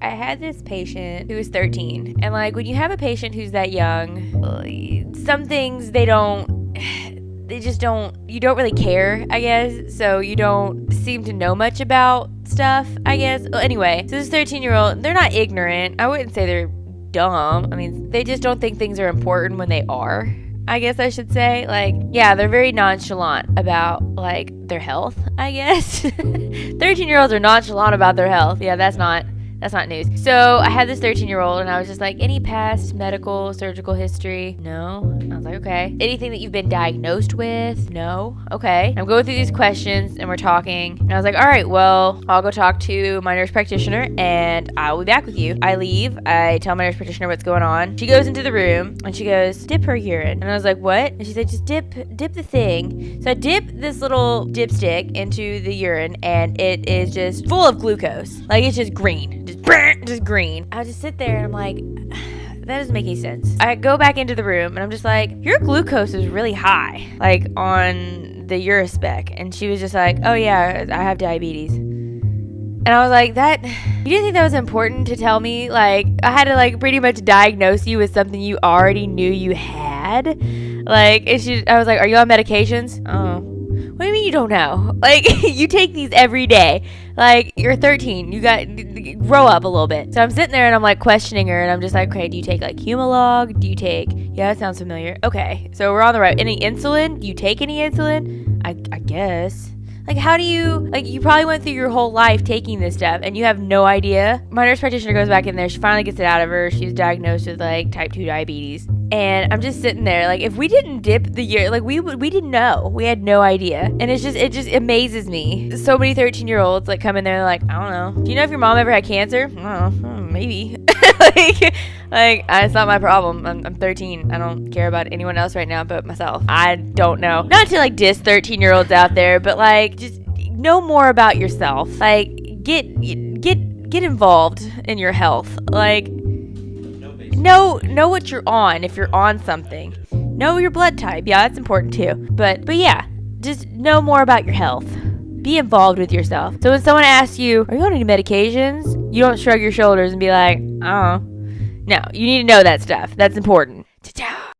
I had this patient who was 13, and like when you have a patient who's that young, some things you don't really care, I guess, so you don't seem to know much about stuff, I guess. Well, anyway, so this 13-year-old, they're not ignorant. I wouldn't say they're dumb. I mean, they just don't think things are important when they are, I guess I should say. Like, yeah, they're very nonchalant about, like, their health, I guess. 13-year-olds are nonchalant about their health. Yeah, that's not news. So I had this 13-year-old, and I was just like, any past medical, surgical history? No. I was like, okay. Anything that you've been diagnosed with? No. Okay. I'm going through these questions, and we're talking, and I was like, all right, well, I'll go talk to my nurse practitioner, and I will be back with you. I leave. I tell my nurse practitioner what's going on. She goes into the room, and she goes, dip her urine. And I was like, what? And she said, just dip the thing. So I dip this little dipstick into the urine, and it is just full of glucose. Like, it's just green. Just green. I would just sit there and I'm like, that doesn't make any sense. I go back into the room and I'm just like, your glucose is really high, like on the Urispec. And she was just like, oh yeah, I have diabetes. And I was like, you didn't think that was important to tell me? Like, I had to like pretty much diagnose you with something you already knew you had. Like, I was like, are you on medications? Oh. What do you mean you don't know? Like, you take these every day. Like, you're 13. Grow up a little bit. So I'm sitting there and I'm like questioning her and I'm just like, okay, do you take like Humalog? Yeah, that sounds familiar. Okay, so we're on the right. Any insulin? Do you take any insulin? I guess. Like, how do you, like, you probably went through your whole life taking this stuff and you have no idea. My nurse practitioner goes back in there. She finally gets it out of her. She's diagnosed with like type 2 diabetes. And I'm just sitting there, like, if we didn't dip the urine, like, we didn't know. We had no idea. And it just amazes me. So many 13-year-olds, like, come in there, like, I don't know. Do you know if your mom ever had cancer? I don't know. Maybe. like, it's not my problem. I'm 13. I don't care about anyone else right now but myself. I don't know. Not to, like, diss 13-year-olds out there, but, like, just know more about yourself. Like, get involved in your health. Like, know what you're on if you're on something. Know your blood type. Yeah, that's important too. But yeah, just know more about your health. Be involved with yourself. So when someone asks you, are you on any medications? You don't shrug your shoulders and be like, oh. No, you need to know that stuff. That's important.